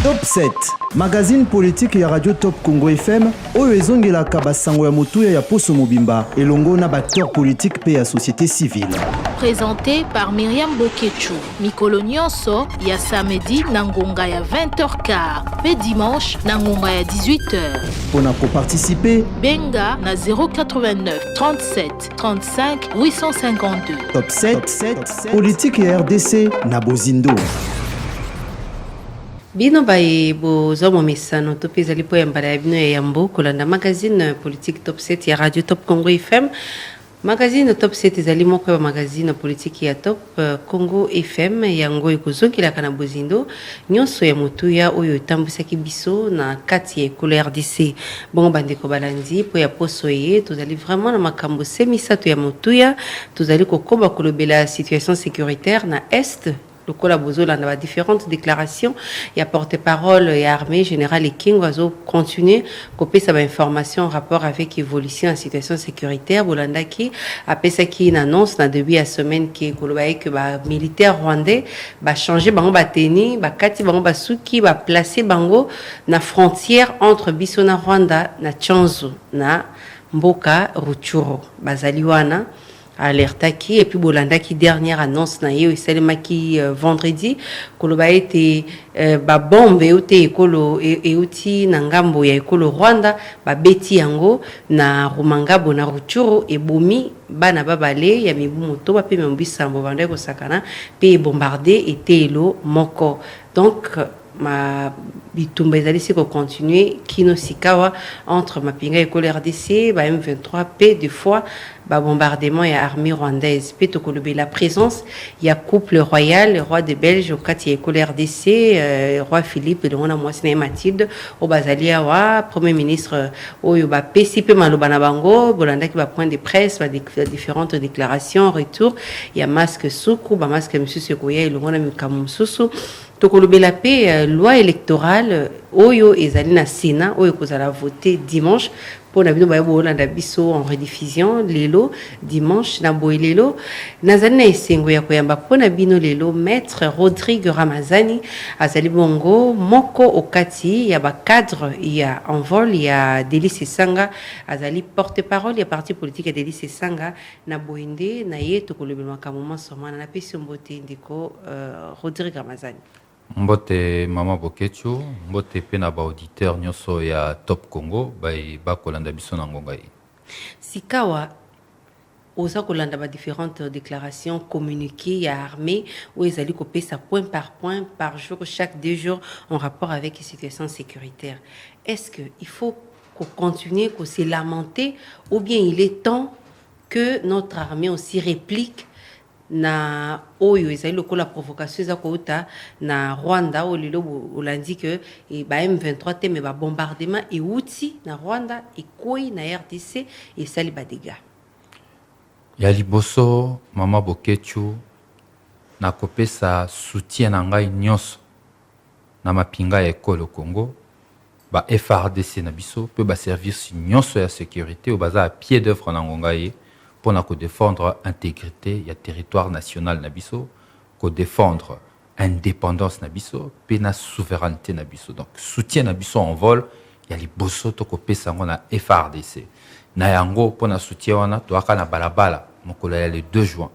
Top 7, magazine politique ya Radio Top Congo FM, oyo ezongelaka basango ya motuya ya Poso Mobimba, elongo na acteur politique pe ya société civile. Présenté par Myriam Bokechu. Mikolo nyonso ya samedi na ngonga ya 20h15, pe dimanche na ngonga ya 18h. Pona ko participer, benga na 089 37 35 852. Top 7, politique ya RDC na Bozindo. Bino baye bozomo misano to pezali po yambala ya bino ya yambo kolanda magazine politique Top 7 ya Radio Top Congo FM. Magazine Top 7 ezali moko ya magazine politique ya Top Congo FM yango ekozokilaka na Bozindo nyonso ya motuya oyo etambwisaki biso na kati ya ekolo RDC. Bongo bandeko balandi po ya poso ye tozali vraiment na makambo semisato ya motuya tozali kokoba kolobela situation sécuritaire na est. Le Colabozo dans les différentes déclarations, il y a porte-parole et armée générale et King Oiseau continue copier sa information en rapport avec l'évolution de la situation sécuritaire. Bolanda qui a fait une annonce dans début à semaine qui est que les militaires rwandais va changer bango bateni, ba kati bango basuki, va placer bango na frontière entre Bissona Rwanda na Tchanzu na Mboka Rutshuru bazaliwana. Alerta qui et puis Bolanda qui dernière annonce na yo esalema qui vendredi koloba ete ba bombe ote ekolo euti na ngambo ya ekolo Rwanda ba beti yango na Rumangabo na Rutshuru e bomi bana babale ya mibu moto ba pe membisambo bande ko sakana pe bombarder etelo moko donc ma bitumba ezali siko continuer kino sikawa entre mapinga ekolo RDC ba M23 p des fois ba bombardement ya armée rwandaise pe to kolobe la présence ya couple royal le roi de Belge au kati ekolo RDC roi Philippe de mona mwasi na Mathilde o bazalia wa premier ministre oyo ba PCP maloba na bango bolanda ki ba point de presse ba différentes déclarations retour ya masque suku ba masque monsieur Sekoya elongona mikamu susu tokolobela pe loi électorale oyo ezali na Sénat oyo kozala voter dimanche pour na bino ba bolanda biso en rediffusion lelo dimanche na boelelo nazali na esengo ya koyamba pona bino lelo maître Rodrigue Ramazani azali bongo moko okati ya ba cadre ya envol ya Délice Sanga azali porte-parole ya parti politique ya Délice Sanga na boende na ye tokolobela makamoma somana na pesi mbote ndiko Rodrigue Ramazani. Mbote Mama Bokechu, mbote pena ba auditeur nyonso ya Top Congo, ba kolanda biso na ngonga yi. Sikawa oza kolanda ba différentes déclarations communiquées ya armée où ezali kopesa point par jour chaque 2 jours en rapport avec la situation sécuritaire. Est-ce que il faut qu'on continue qu'on se lamenter ou bien il est temps que notre armée aussi réplique na oyo ezali lokola provocation za kouta na Rwanda o lilo olandi que ba M23 te me ba bombardement et outi na Rwanda et koi na RDC et sali ba dégâts ya liboso Mama Bokechu na kopesa soutien na ngai nyonso na mapinga ya ekolo Congo ba FRDC na biso pe ba service nyonso ya sécurité o baza à pied d'œuvre na ngonga ye pour défendre l'intégrité du territoire national nabiso, pour défendre l'indépendance nabiso, puis la souveraineté nabiso. Donc soutien nabiso en vol, il y a les bosso to kopé sango na FRDC. Na yango pour na soutien wana to aka na balabala, mokola le 2 juin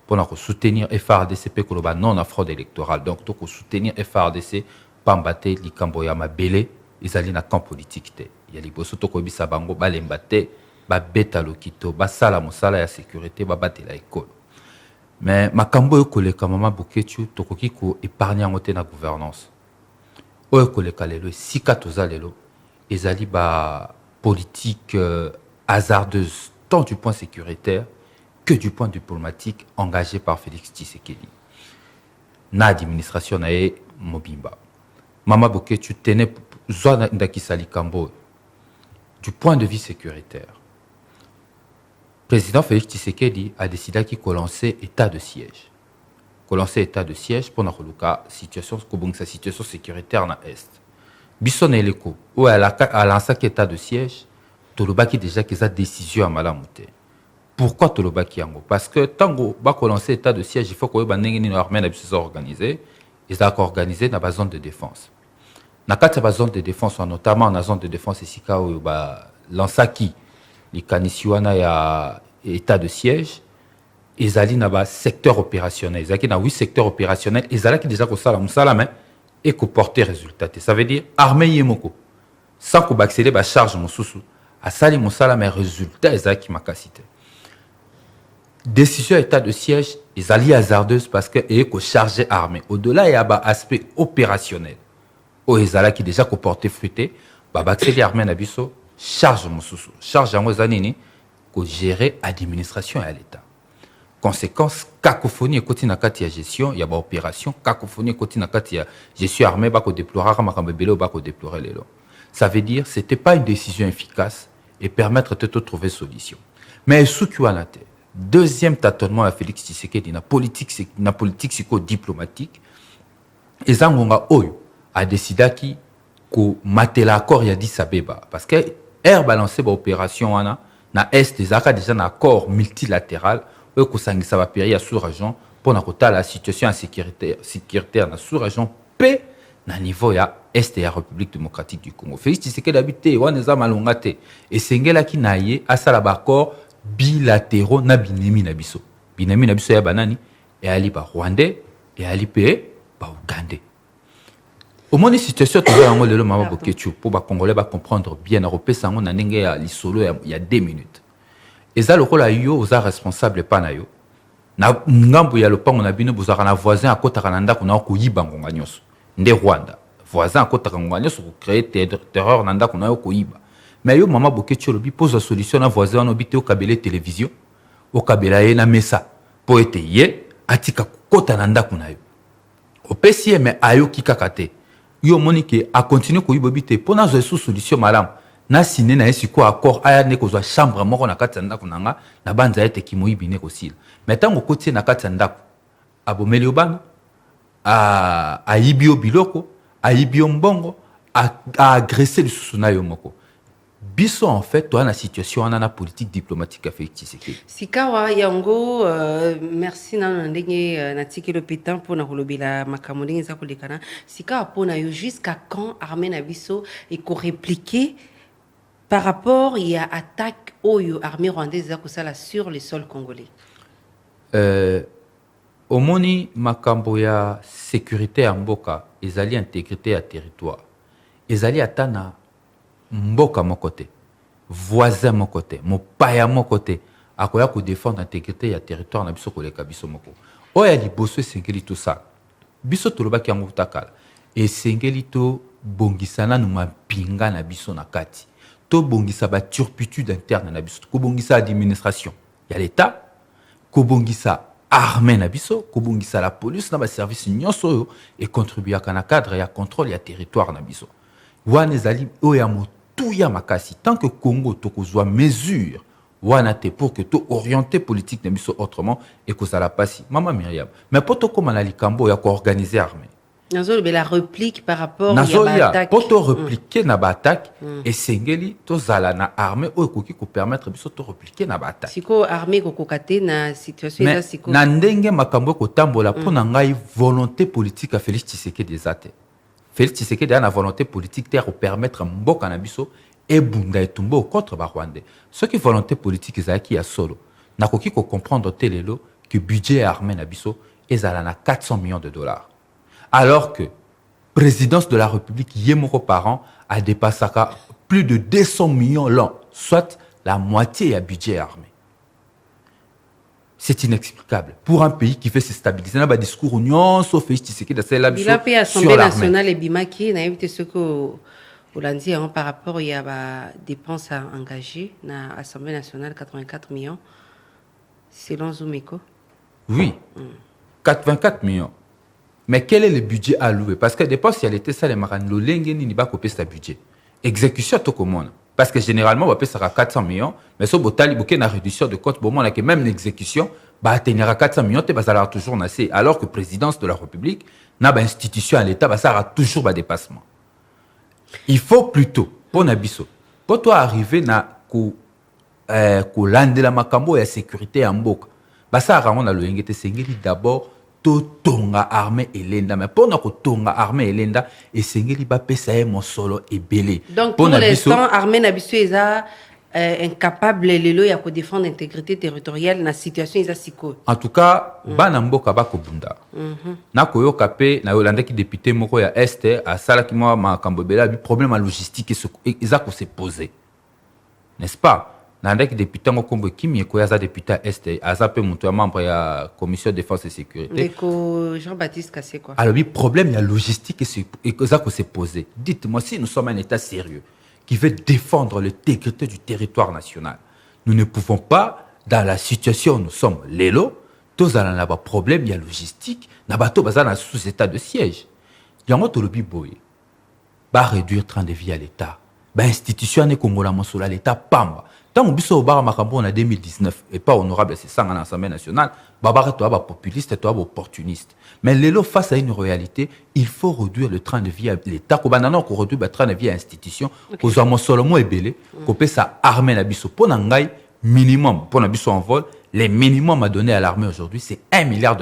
pour na soutenir FRDC pe koloba non à fraude électorale. Donc to soutenir FRDC pambate likambo ya mabele, ezali na camp politique te. Il y a les bosso to kobisa bango balembate ba beta lokito ba sala mosala ya sécurité ba batela école mais makambo ekoleka Mama Bokechu tokoki ko épargner ngote na gouvernance o ekoleka lelo sika toza lelo ezali ba politique hasardeuse tant du point sécuritaire que du point diplomatique engagé par Félix Tshisekedi na administration na e mobimba. Mama Bokechu tenait zona ndakisali kambo du point de vue sécuritaire. Président Félix Tshisekedi a décidé qu'il lançait état de siège. Lançait état de siège pour notre situation sécuritaire dans l'Est. Bisson et l'écho, où elle a lancé état de siège, Tolobaki déjà qu'ils a décision à Malamouté. Pourquoi Tolobaki Yango? Parce que tant que lancer état de siège, il faut que l'armée soit organisée. Ils ont organisé dans la zone de défense. na kati ba zone de défense notamment na zone de défense esika oyo ba lansaki likanisi wana ya état de siège ezali na ba secteur opérationnel ezaki na 8 secteurs opérationnels ezalaki déjà ko sala musala mais et ko porter résultat ça veut dire armée yemoko sans ko accéder ba charge mosusu asali musala mais résultat ezaki makasite décision état de siège ezali hasardeuse parce que et ko charger armée au-delà ya ba aspect opérationnel o ezalaki déjà ko porter fruité ba accéder armée na biso charge mosusu charge yango ezanini ko gérer administration à l'état. Conséquence, cacophonie et na kati ya gestion, il y a ba opération, cacophonie et na kati ya gestion armée, ba ko déplorer makambebele ou ba ko déplorer les lots. Ça veut dire c'était pas une décision efficace et permettre de trouver solution. Mais sous kuanate, deuxième tâtonnement à Félix Tshisekedi na politique psycho-diplomatique, ezangonga oyo a décidé qui ko matela accord ya Addis Abeba parce que air balancer ba opération wana na est des accords déjà un accord multilatéral où ko sangisa ba pays ya sous-région pour na kota la situation sécuritaire na sous-région P na niveau ya est ya République démocratique du Congo. Félix Tshisekedi habité wana za malonga te et sengela ki na ye asala ba accord bilatéraux na binemi na biso ya banani et ali ba rwandais et ali pe ba ougandais. Au moins les situations tout ça le mama bokechu pour ba congolais ba comprendre bien européen sango na ndenge ya lisolo il y a 2 minutes. Eza lokola yo oza responsable pa na yo. Na ngambo ya lopango na bino bozaka na voisin akotaka na ndako na ko yiba ngonga nyoso. Nde Rwanda. Voisin akotaka ngonga nyoso ko créer terreur na ndako na yo ko yiba. Mais yo mama bokechu lobi pose la solution na voisin no bité o kabele télévision. O kabela ye na mesa. Po ete ye atika kota na ndako na yo. O pesi mais ayo kikakate. Yo monique a continué ko yibobite pona zo sous solution malam na signé na esiko accord aya ne ko zo chambre moko na kati ndako nanga na banza ete ki moyibine ko sila mais tango kotie na kati ndako abomeli obana a yibio biloko a yibio mbongo a agresser le susuna yo moko biso en fait toi na situation ana na politique diplomatique a fait Tshisekedi sikawa yango merci na ndenge na tikelo pétan pour na kolobela makambo ndenge za kolekana sikawa pona yo jusqu'à quand armée na biso et ko répliquer par rapport il y a attaque oyo armée rwandaise za kosala sur le sol congolais omoni makambo ya sécurité ya mboka ezali intégrité ya territoire ezali atana mboka mokote voisin mokote mopaya mokote akoya ko défendre intégrité ya territoire na biso koleka biso moko oya liboso esengeli tout ça biso tolobaki yango takala esengeli to bongisana no mapinga na biso na kati to bongisa ba turpitude interne na biso ko bongisa administration ya l'état ko bongisa armée na biso ko bongisa la police na ba service nyonso oyo et contribuer à na cadre ya contrôle ya territoire na biso wana ezali oya tout ya makasi tant que Congo tokozwa mesure wana te pour que to orienter politique na biso autrement et que ça la passe mama Myriam mais pour to comme na likambo ya ko organiser armée nazo la réplique par rapport ya attaque pour to répliquer na ba attaque et sengeli to zala na armée o ekoki ko permettre biso to répliquer na ba attaque siko armée ko kokate na situation eza siko na ndenge makambo ko tambola pour na ngai volonté politique a Félix Tshisekedi ezate Félix Tshisekedi a la volonté politique pour permettre mboka na biso et bunda etumbo contre ba Rwandais. Ce qui volonté politique ezaki ya solo. Na koki ko comprendre telelo que budget armé na biso ezala na 400 millions de dollars. Alors que présidence de la République yemoko par an a dépassé plus de 200 millions l'an, soit la moitié ya budget armé. C'est inexplicable pour un pays qui fait se stabiliser. Dans le discours union, sauf Félix Tshisekedi, c'est la mission sur l'Assemblée nationale et Bimaki, n'a évité ce que Hollandi par rapport il y a des dépenses à engager dans l'Assemblée nationale 84 millions selon Zoumeko. Oui, 84 millions. Mais quel est le budget alloué? Parce que dépenses, il y a l'été ça les marins, le lengeni ni pas copier ce budget. Exécution tout comme on. Parce que généralement, on va payer 400 millions, mais si on a une réduction de compte, même l'exécution, va atteindre 400 millions, ça va toujours nasser. Alors que la présidence de la République, n'a pas institution à l'État, ça va toujours un dépassement. Il faut plutôt, pour Nabiso, pour toi arriver à l'ande la makambo et la sécurité en boka, ça va rendre le d'abord, tonga armée elenda mais pona ko tonga armée elenda esengeli ba pesa ye mosolo ebele. Donc pour l'instant armée na biso eza incapable lelo ya ko défendre l'intégrité territoriale na situation eza siko. En tout cas bana mboka bakobunda na koyoka pe na yolanda ki député moko ya Est a sala ki mo makambo bela bi problème à logistique eza ko se poser, n'est-ce pas? Nandaki député ngo kombo kimi ko yaza député à Est aza pe mutu ya membre ya commission défense et sécurité Deko Jean-Baptiste Kassé quoi. Alors, le problème, il y a logistique et ça qu'on s'est posé. Dites-moi, si nous sommes un État sérieux qui veut défendre l'intégrité du territoire national, nous ne pouvons pas, dans la situation où nous sommes, l'élo, tous allons avoir problème, il y a logistique, nous avons sous état de siège. Il y a un autre lobby boy, va réduire le train de vie à l'État, va institution à l'État pamba. Tant que nous avons en 2019 et pas honorable, c'est ça en Assemblée nationale, Babar est populiste et opportuniste. Mais l'élo face à une réalité, il faut réduire le train de vie à l'État. Qu'on réduire le train de vie à l'institution, qu'on avons seulement ébélé, qu'on peut ça armer la biso pour n'angai minimum pour la biso en vol. Les minimums à donner à l'armée aujourd'hui, c'est $1 milliard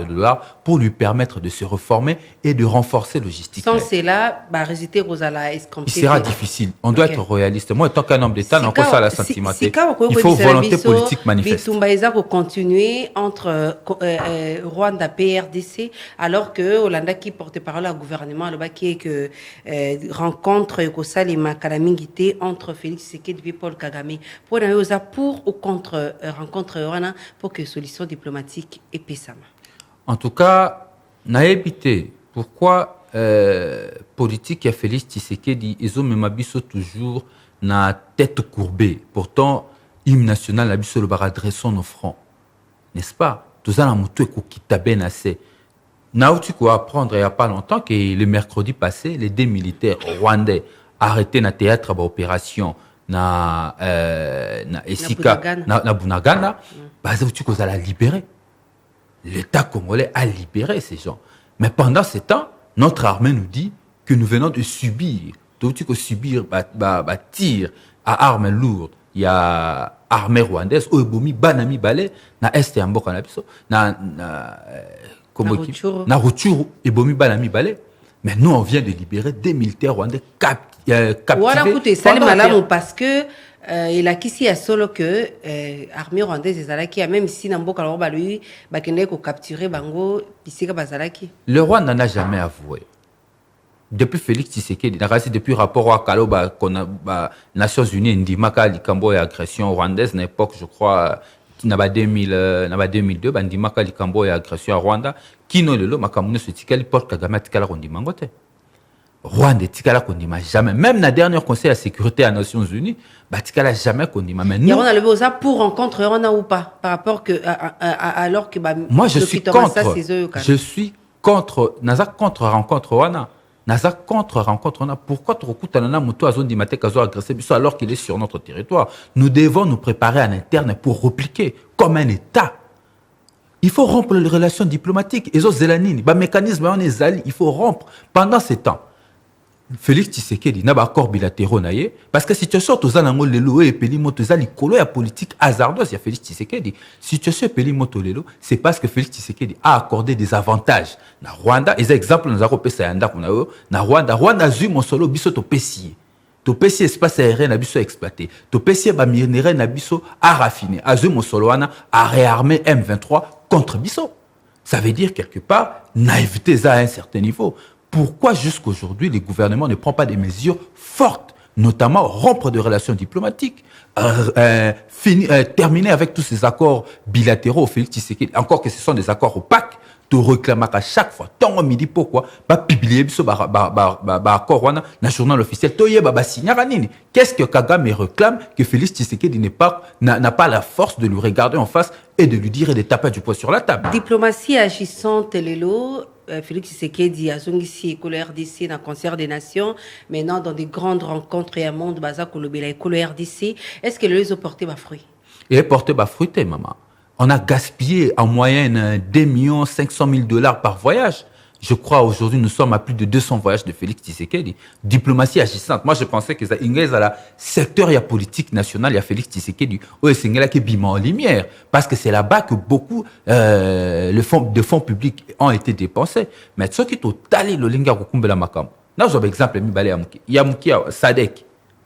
pour lui permettre de se reformer et de renforcer la logistique. Sans cela, résister Rosala il sera difficile. On doit être réaliste. Moi, tant qu'un homme d'État, on ça la sentimenté. Il faut volonté politique manifeste. Bitumba continuer entre Rwanda PRDC, alors que Hollanda qui porte parole au gouvernement, le qui est que rencontre Kosalima Kalamingité entre Félix Tshisekedi et Paul Kagame. Pour ou contre rencontre Rwanda pour que solution diplomatique et pésama. En tout cas, n'a évité pourquoi politique a Félix Tshisekedi ils ont même biso toujours na tête courbée. Pourtant, hymne national a biso le bar adressant nos fronts, n'est-ce pas? Tout ça na mutu ko kitabe na se. Na outu ko apprendre il y a pas longtemps que le mercredi passé, les 2 militaires rwandais arrêtés na théâtre d'opération na Esika na Bunagana, tu cause à la libérer. L'État congolais a libéré ces gens. Mais pendant ce temps, notre armée nous dit que nous venons de subir, subir tir à armes lourdes. Il y a armée rwandaise, Oebomi, Banami, Balé, na Est et Amboka na biso, na Rutshuru, Ebomi, Banami, Balé. Mais nous, on vient de libérer 2 militaires rwandais captivés. Voilà, écoutez, ça parce que il a qu'ici à solo que armée rwandaise ezalaki même si Namboka la roba lui bakende ko capturer bango bisika bazalaki. Le Rwanda n'a jamais avoué. Depuis Félix Tshisekedi, depuis rapport à Kaloba qu'on a Nations Unies ndimaka likambo ya agression rwandaise à l'époque je crois naba 2002 bandimaka likambo ya agression à Rwanda kino lelo makamune se tikali Paul Kagame tikala kondimango te. Rwanda tikala kondima jamais même na dernier conseil de sécurité à Nations Unies batikala jamais kondima mais nous on a le besoin pour rencontre Rwanda ou pas par rapport que alors que moi je suis contre naza contre rencontre Rwanda naza contre rencontre Rwanda. Pourquoi tokutana na muto azondima te kazo agresser biso alors qu'il est sur notre territoire? Nous devons nous préparer en interne pour repliquer comme un État. Il faut rompre les relations diplomatiques. Et Zelanini, mécanisme il faut rompre. Pendant ce temps, Félix Tshisekedi n'a pas accord bilatéraux parce que situation tous en lelo et pelimoto zali kolo ya politique hasardeuse ya Félix Tshisekedi. Situation pelimoto lelo, c'est parce que Félix Tshisekedi a accordé des avantages na Rwanda. Et exemple nous avons pesa yanda kuna yo na Rwanda zu mon solo biso to pesi. To pesi espace aérien na biso exploité. To pesi ba minerai na biso a raffiner. Azu mon solo wana a réarmer M23 contre biso. Ça veut dire quelque part naïveté à un certain niveau. Pourquoi jusqu'aujourd'hui, le gouvernement ne prend pas des mesures fortes, notamment rompre des relations diplomatiques, terminer avec tous ces accords bilatéraux, Félix Tshisekedi, encore que ce sont des accords opaques, tu réclames à chaque fois, tant midi pourquoi, publier ce accord dans le journal officiel, qu'est-ce que Kagame réclame que Félix Tshisekedi n'a pas la force de lui regarder en face et de lui dire et de taper du poing sur la table. Diplomatie agissante, Lelo. Félix Tshisekedi a zongisi le RDC dans le concert des nations, maintenant dans des grandes rencontres et un monde bazar kolobela le RDC. Est-ce que les a porté bas fruit? Il a porté bas fruit, maman. On a gaspillé en moyenne $2 500 000 par voyage. Je crois aujourd'hui, nous sommes à plus de 200 voyages de Félix Tshisekedi. Diplomatie agissante. Moi, je pensais que ça, il y a le secteur, il y a politique nationale, il y a Félix Tshisekedi. Oui, c'est là qui est en lumière. Parce que c'est là-bas que beaucoup de fonds publics ont été dépensés. Mais ceux qui ont allé le linga kukumbela makam. Là, j'ai un exemple, il y a Mouki Sadek.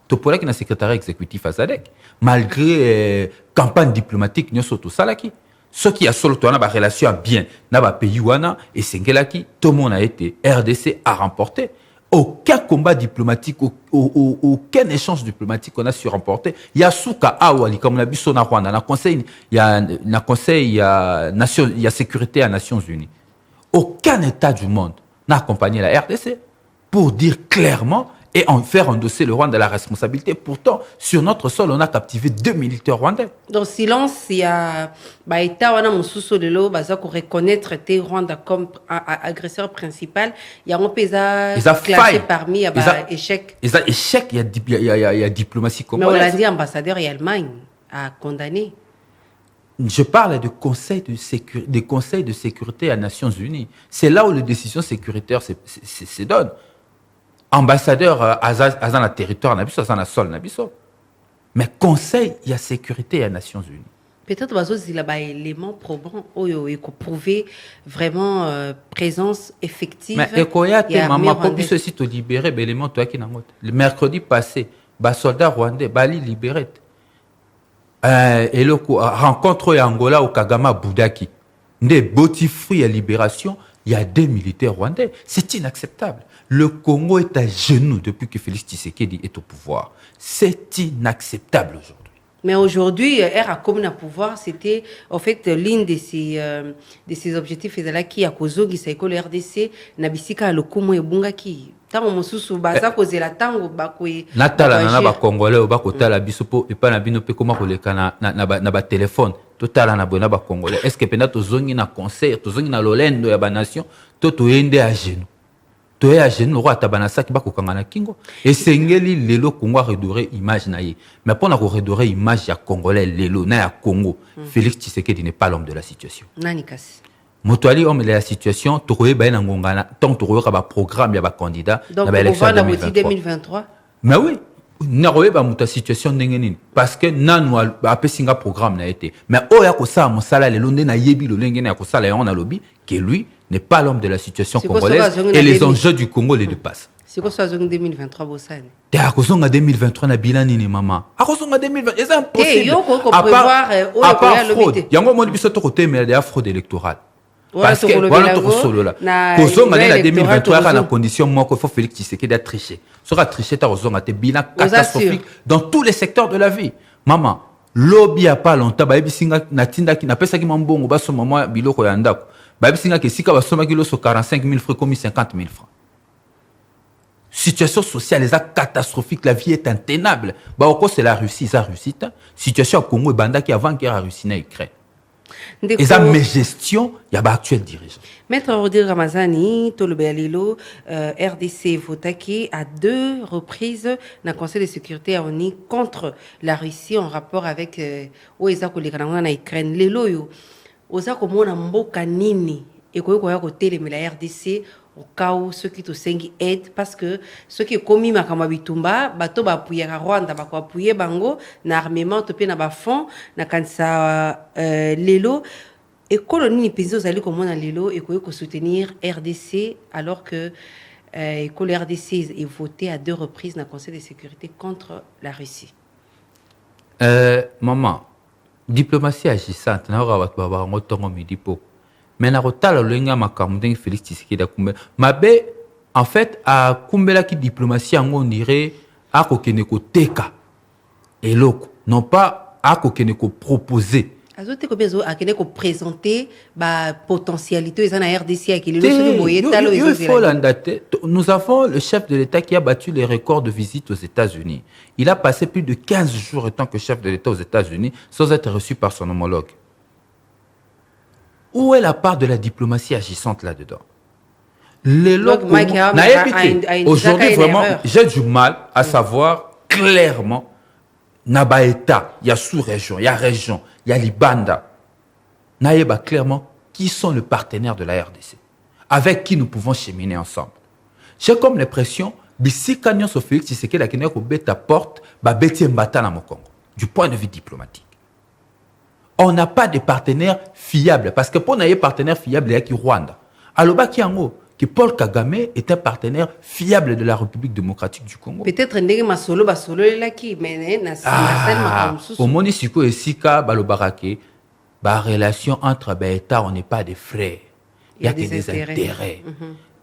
Topora qui est le secrétaire exécutif à Sadek. Malgré campagne diplomatique, nous sommes tous salaki. Ceux qui ont solo une relation bien, dans pays wana et Sengelaki, tout le monde a été RDC a remporté. Aucun combat diplomatique, aucun échange diplomatique qu'on a su remporter. Il y a Souka Awali, comme on a vu sur na Rwanda, na conseil, il y a nation, il y a sécurité à Nations Unies. Aucun État du monde n'a accompagné la RDC pour dire clairement et en faire endosser le Rwanda la responsabilité. Pourtant, sur notre sol, on a captivé 2 militaires rwandais. Dans le silence, il y a l'État de l'eau, reconnaître le Rwanda comme agresseur principal. Il y a un paysage classé parmi les échecs. Il y a échec, il y a diplomatie congolaise. Mais on l'a dit, ambassadeur et Allemagne a condamné. Je parle des conseils de sécurité à Nations Unies. C'est là où les décisions sécuritaires se donnent. Ambassadeur à un territoire, à un sol, mais conseil, il y a sécurité à Nations Unies. Peut-être qu'il y a des éléments probants pour prouver vraiment présence effective. Mais il y a maman, pour que ceci te libérer, l'élément toi qui n'en le mercredi passé, les soldats rwandais, bali libérés. Et le rencontre en Angola au Kagama Boudaki, des botti fruits à libération, il y a 2 militaires rwandais. C'est inacceptable. Le Congo est à genoux depuis que Félix Tshisekedi est au pouvoir. C'est inacceptable aujourd'hui. Mais aujourd'hui, Air a comme le pouvoir, c'était en fait l'une de ses objectifs qui a causé que le RDC nabisika le Congo et Bungaki. Tant on mususu baza cause la tango bakwe. Natala na ba Congolais ba kotala biso po e pa na bino pe koma koleka na ba téléphone. Totala na bona ba Congolais. Est-ce que pena to zongi na concert, to zongi na lolendo ya ba nation, to ende à genoux. To ya genoux roi tabanasa ki ba kokanga na kingo. Et sengeli lelo Congo redorer image na ye. Mais pour na redorer image ya Congolais lelo na ya Congo, Félix Tshisekedi n'est pas l'homme de la situation. Nani kasi. Motoali homme de la situation, trouvé ben ngongana, tant trouvé ba programme ya ba candidat na ba élection 2023. Mais oui, n'arrive pas muta situation ndengeni parce que nanu a singa programme na été. Mais oya ko sa mo sala le londe na yebi lo lengene ya ko sala ya on a lobby que lui n'est pas l'homme de la situation congolaise et les enjeux du Congo les dépassent. C'est quoi ça en 2023 bossane? À cause en 2023 na bilan ni maman. À cause en 2020, c'est impossible. À part fraude. Yango mo biso to côté mais des fraude électorale. Parce que voilà tout solo là. Cause en année 2023 à la condition moi qu'il faut Félix Tshisekedi a triché. Sera triché ta raison a te bilan catastrophique dans tous les secteurs de la vie. Maman, lobby a pas longtemps ba bisinga na tinda ki na pesa ki mambongo ba so maman biloko ya ndako. Ba bisinga ke sika ba soma kilo so 45 000 francs comme 50 000 francs. Situation sociale est catastrophique, la vie est intenable. Bah c'est la Russie, ça Russie. Situation au Congo et banda qui avant guerre à Russie na Ukraine. Et ça mes gestion, il y a actuel dirigeant. Maître Rodrigue Ramazani, Tolobelilo, RDC Votaki à 2 reprises dans le Conseil de sécurité à ONU contre la Russie en rapport avec Oeza Kolekananga na Ukraine. Lelo yo oza komona mboka nini et koyo côté mais la RDC au cas où ceux qui te sengi aide parce que ceux qui commis makamba bitumba bato ba appuyer Rwanda ba ko appuyer bango na armement to pe na ba fond na kanisa lelo et colonie ni peso zali comme na lelo et ko soutenir RDC alors que le RDC est voté à 2 reprises dans le Conseil de sécurité contre la Russie. Maman, diplomatie agissante na ora ba ba ngotongo midipo. Mais na rotala lenga makamudeng Félix Tshisekedi akumbe mabe en fait a kumbela ki diplomatie en on dirait a kokene ko teka eloko non pas a kokene ko proposer azote ko bezo a kene ko présenter ba potentialité ils en a RDC a kile le moyen talo nous avons le chef de l'État qui a battu les records de visite aux États-Unis. Il a passé plus de 15 jours en tant que chef de l'État aux États-Unis sans être reçu par son homologue. Où est la part de la diplomatie agissante là-dedans? Aujourd'hui, vraiment, j'ai du mal à savoir clairement, Naba État, il y a sous-région, il y a région, il y a Libanda. Naïba clairement qui sont les partenaires de la RDC. avec qui nous pouvons cheminer ensemble. J'ai comme l'impression bisika nyonso Félix Tshisekedi akende ko beta porte ba beti mbata na Congo du point de vue diplomatique. On n'a pas de partenaire fiable parce que pour n'avoir partenaire fiable il y a qui Rwanda. Aloba ki yango que Paul Kagame est un partenaire fiable de la République démocratique du Congo. Peut-être ndenge masolo basolo laki mais na au moni siko esika balobarake ba relation entre ba état on n'est pas des frères. Il y a que des intérêts.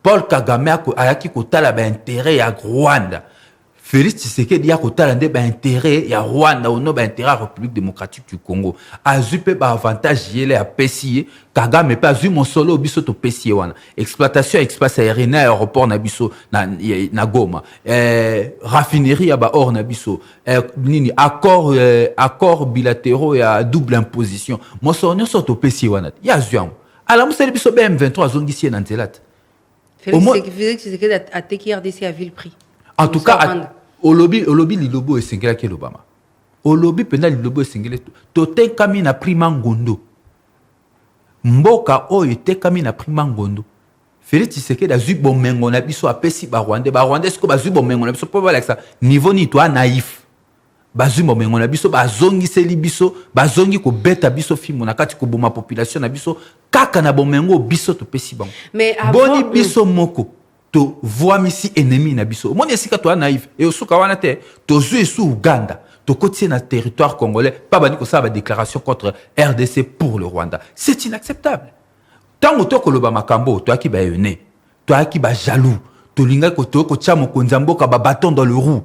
Paul Kagame a qui kotala ba intérêt à Rwanda. Félix Tshisekedi a kotala nde ba intérêt ya Rwanda ou no ba intérêt à la République démocratique du Congo. Azupe ba avantage yele a pesier Kagame pas azu mon solo biso to pesier wana. Exploitation espace aérien na aéroport na biso na Goma. Raffinerie ya ba or na biso. Nini accord bilatéraux ya double imposition. Mon solo to pesier wana. Ya zuan. Ala museli biso BM23 zongisie na nzelat. Félix Tshisekedi a teki RDC à vil prix. En tout cas, au lobby lilobo esengela ke lobama. Au lobby pena lilobo esengela tote kami na prima ngondo. Mboka oyo te kami na prima ngondo. Félix Tshisekedi azui bomengo na biso apesi ba Rwandais ko bazui bomengo na biso po ba ça niveau ni toi naïf. Bazui bomengo na biso bazongi seli biso bazongi ko beta biso fimo na kati ko boma population na biso kaka na bomengo biso to pesi bango. Mais boni biso moko to voix misi ennemi na biso. Mon esika to naïf et osuka wana te to zui sous Uganda to kotie na territoire congolais pas bani ko ça ba déclaration contre RDC pour le Rwanda. C'est inacceptable. Tant to ko loba makambo to aki ba yone to aki ba jaloux to linga ko to ko tia mokonza mboka ba bâton dans le roue.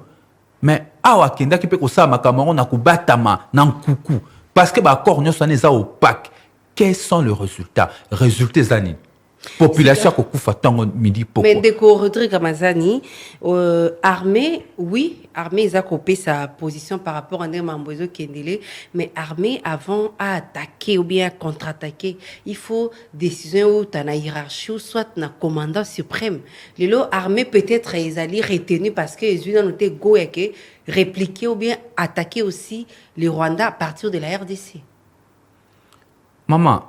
Mais awa kenda ki pe ko ça makambo na ko batama na nkuku parce que ba accord nyonso na za opaque. Quels sont les résultats? Résultats zani. Population ko kufa tango midi poko. Mais deko Rodrigue Ramazani armée oui, armée ils a coupé sa position par rapport à Ndemambozo Kendele, mais armée avant à attaquer ou bien à contre-attaquer, il faut décision ou ta na hiérarchie soit na commandant suprême. Lelo armée peut-être ils allaient retenus parce que ils ont noté go yake répliquer ou bien attaquer aussi les Rwandais à partir de la RDC. Maman,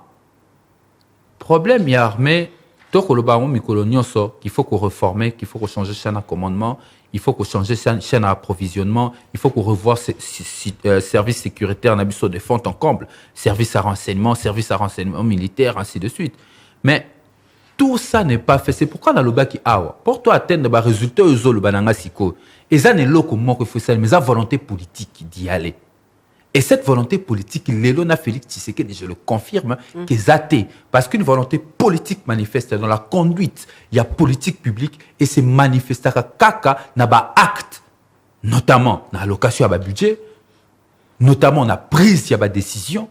problème y a armé, qu'il faut qu'on reforme, qu'il faut qu'on change chaîne à commandement, il faut qu'on change chaîne à approvisionnement, il faut qu'on revoie services sécuritaires de fond en comble, services à renseignement militaire, ainsi de suite. Mais tout ça n'est pas fait. C'est pourquoi dans le bas qui a, pour toi atteindre les résultats aux autres bananga siko, et ça n'est pas comment qu'il faut ça, mais ça volonté politique d'y aller. Et cette volonté politique, Lelona Félix Tshisekedi, je le confirme, qu'est athée. Parce qu'une volonté politique manifeste dans la conduite, il y a politique publique et c'est manifeste kaka na ba acte, notamment dans l'allocation à ba budget, notamment na prise ya ba décision,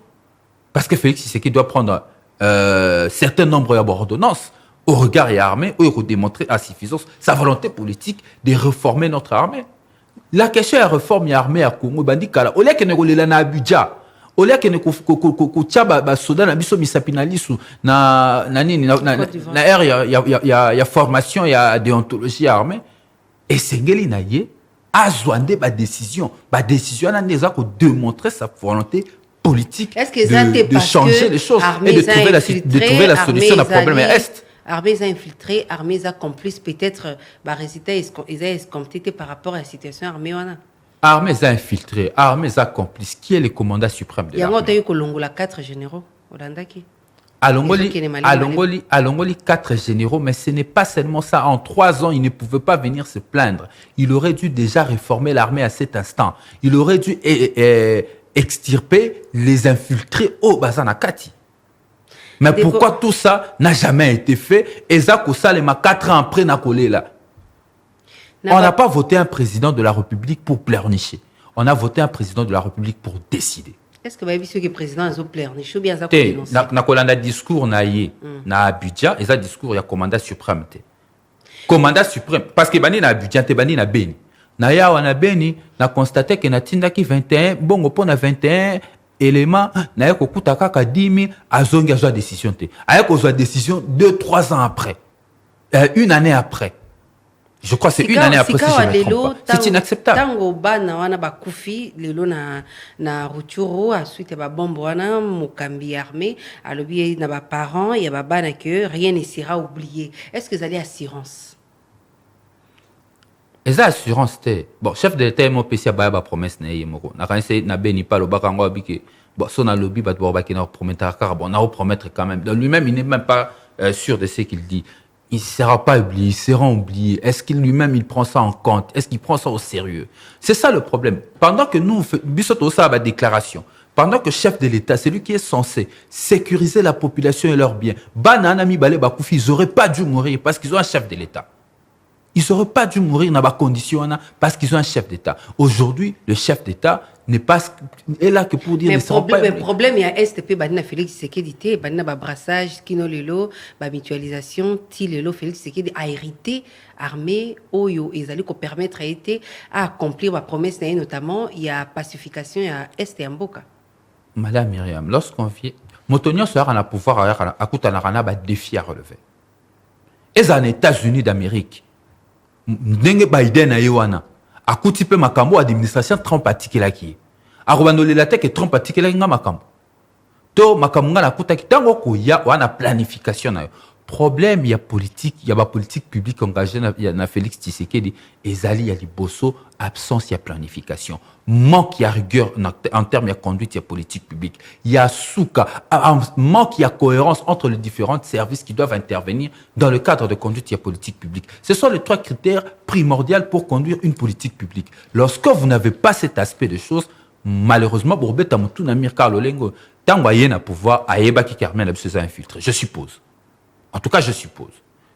parce que Félix Tshisekedi doit prendre certain nombre d'ordonnances au regard et armée, où il faut démontrer à suffisance sa volonté politique de réformer notre armée. La question de la réforme de l'armée à Congo, bandi kala, au lieu que nous l'ayons à Abidjan, au lieu que nous ayons soda na biso misapinalisu na ère ya formation ya déontologie armée, et sengeli na ye azwande ba décision na neza ko démontrer sa volonté politique de changer les choses et de trouver la solution au problème est. Armées a infiltré, armées a complice, peut-être, résultat, ils ont escompté par rapport à la situation armée. Armées a infiltré, armées a complice. Qui est le commandant suprême de l'armée? Il y a eu Kolongola 4 généraux. Alongoli 4 généraux, mais ce n'est pas seulement ça. En 3 ans, il ne pouvait pas venir se plaindre. Il aurait dû déjà réformer l'armée à cet instant. Il aurait dû extirper les infiltrés au Bazanakati. Mais pourquoi tout ça n'a jamais été fait? Et ça, 4 ans après, on n'a pas voté un président de la République pour pleurnicher. On a voté un président de la République pour décider. Est-ce que vous avez vu ce que le président a pleurniché ou bien ça a discours na Abidjan, et ça discours il y a commandant suprême. Commandant suprême, parce que bani na Abidjan, te bani na Beni. Na ya wana Beni, na constaté que na tindaki 21, bongo po na 21, élément na ko kutaka ka 10 000 azongi azwa décision te ayako azwa décision 2-3 ans après une année après Je crois que c'est une année après, si je me trompe pas. C'est inacceptable. Tango bana wana bakufi lelo na Rutshuru ensuite ba bombo wana mukambi armé alobi na ba parents ya ba bana que rien ne sera oublié. Est-ce que vous allez assurance? Et ça assurance té. Bon, chef de l'État mo pesi ba promesse na yemoko. Na kanse na beni pa lo bakango abike. Bon, son a lobby ba ba ki na promettre car bon, na promettre quand même. Lui-même, il n'est même pas sûr de ce qu'il dit. Il ne sera pas oublié, il sera oublié. Est-ce qu'il lui-même, il prend ça en compte? Est-ce qu'il prend ça au sérieux? C'est ça le problème. Pendant que nous, Bissot ça la déclaration, pendant que chef de l'État, c'est lui qui est censé sécuriser la population et leurs biens, Bananami Balé Bakoufi, ils n'auraient pas dû mourir parce qu'ils ont un chef de l'État. Ils n'auraient pas dû mourir dans la condition parce qu'ils ont un chef d'État. Aujourd'hui, le chef d'État n'est pas est là que pour dire mais le problème il y a STP Badina Félix Tshisekedi Badina ba brassage kino lelo ba mutualisation ti lelo Félix Tshisekedi a hérité armée oyo ezali ko permettre à accomplir ma promesse notamment il y a pacification il y a Est et Mboka. Madame Myriam, lorsqu'on vient Motonio sera en pouvoir à Koutanarana ba défi à relever. Et en États-Unis d'Amérique ndenge Biden na yewana akuti pe makambo administration Trump atikelaki arobandolela te que Trump atikelaki nga makambo to makambo nga nakuta kitango ko ya wana planification na yo problème ya politique ya ba politique publique engagée na Félix Tshisekedi ezali ya liboso absence ya planification manque ya rigueur en termes de conduite ya politique publique ya souka manque ya cohérence entre les différents services qui doivent intervenir dans le cadre de conduite ya politique publique. Ce sont les trois critères primordiaux pour conduire une politique publique. Lorsque vous n'avez pas cet aspect de choses, malheureusement Bourbeta Mutuna Mirka Lolengo tango ayena pouvoir ayeba ki Carmen a besoin infiltré, je suppose. En tout cas, je suppose.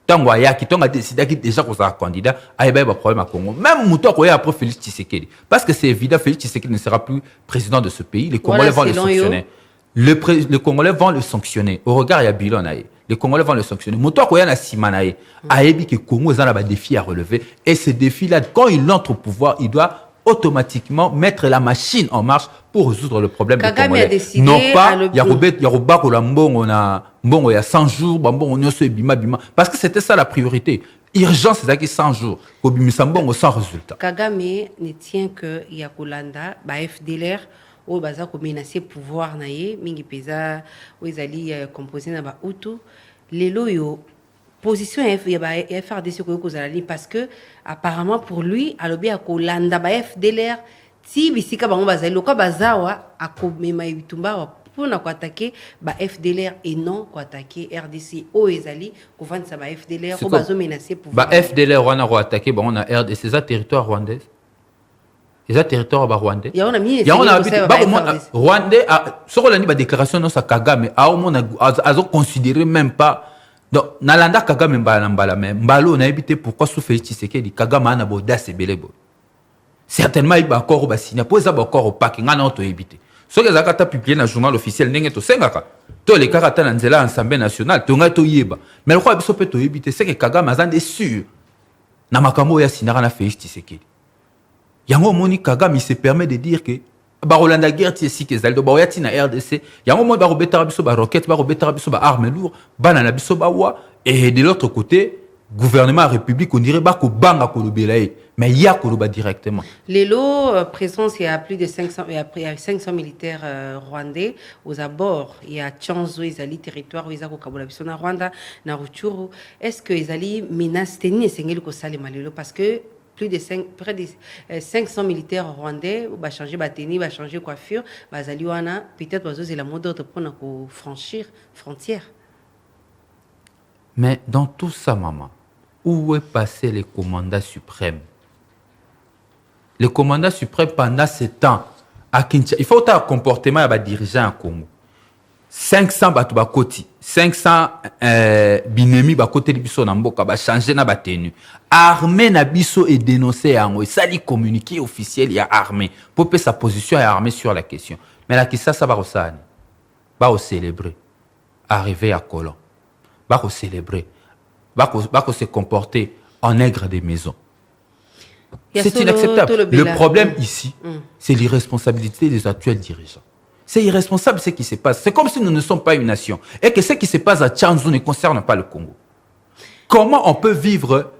Tant que tu as décidé que déjà qu'on a un candidat, il y a un problème à Congo. Même Mouton qui après Félix Tshisekedi. Parce que c'est évident, Félix Tshisekedi ne sera plus président de ce pays. Les Congolais vont le sanctionner. Les Congolais vont le sanctionner. Au regard, il y a Bilon. Les Congolais vont le sanctionner. Mouton qui a un Simanaï. Il que Congo a un défi à relever. Et ce défi-là, quand il entre au pouvoir, il doit automatiquement mettre la machine en marche pour résoudre le problème des Congolais. Non pas, il y a Roba Kolambon, on a bon, il y a 100 jours, bon, on y a bima bima. Parce que c'était ça la priorité. Urgence, c'est ça qui 100 jours. Kobimisambon, sans résultat. Kagame ne tient que Yakolanda, ba FDLR, ou baza ko menacer pouvoir naie, mingi pesa, ou izali composé na ba Hutu, lelo yo position FRDC parce que apparemment pour lui alobi akolanda ba FDLR ti bisika bango bazali loka bazawa akomema bitumba pour na ko attaquer ba FDLR et non ko attaquer RDC o ezali ko vendre sa ba FDLR ko bazo menacer pour ba FDLR wana ko attaquer bango na RDC c'est territoire rwandais. Les territoires rwandais. Il y a Rwandais sur la déclaration de Kagame a considéré même pas. Donc, Nalanda Kagame mbala mais mbalo na évité pourquoi sous Félix Tshisekedi Kagame ana bodasse belebo. Certainement il va encore au signer pour ça encore au pack ngana auto éviter. Ce que zakata publié dans le journal officiel ndenge to sengaka. To les karata na nzela Assemblée nationale to nga to yeba. Mais le quoi biso peut to éviter c'est que Kagame azande sûr. Na makambo ya sinara na Félix Tshisekedi. Yango moni Kagame il se permet de dire que Barolanda guerre ti si que zaldo baoyati na RDC yango mo ba robeta biso ba roquette ba robeta biso ba armes lourdes bana na biso ba wa et de l'autre côté gouvernement république on dirait ba ko banga ko lobelaye mais il y a ko loba directement lelo présence il y a plus de 500 il y a 500 militaires rwandais aux abords il y a Tchanzo ezali territoire où ils a ko kabola biso na Rwanda na Rutshuru est-ce que ezali menace tenir sengeli ko salema lelo parce que près de 500 militaires rwandais va changer tenue, va changer coiffure, peut-être c'est la mode d'ordre pour franchir frontières. Mais dans tout ça, maman, où est passé le commandant suprême? Le commandant suprême pendant ce temps à Kinshasa, il faut un comportement des dirigeants à Congo. 500 batu bakoti 500 binemi bakoti biso na mboka ba changer na batenu armée na biso et dénoncer yango et ça dit communiqué officiel ya armée pour sa position ya armée sur la question mais la kisa ça va resani ba au célébrer arriver à Colon ba au célébrer ba se comporter en nègre des maisons. C'est inacceptable. Le problème ici c'est l'irresponsabilité des actuels dirigeants. C'est irresponsable ce qui se passe. C'est comme si nous ne sommes pas une nation. Et que ce qui se passe à Tchanzu ne concerne pas le Congo. Comment on peut vivre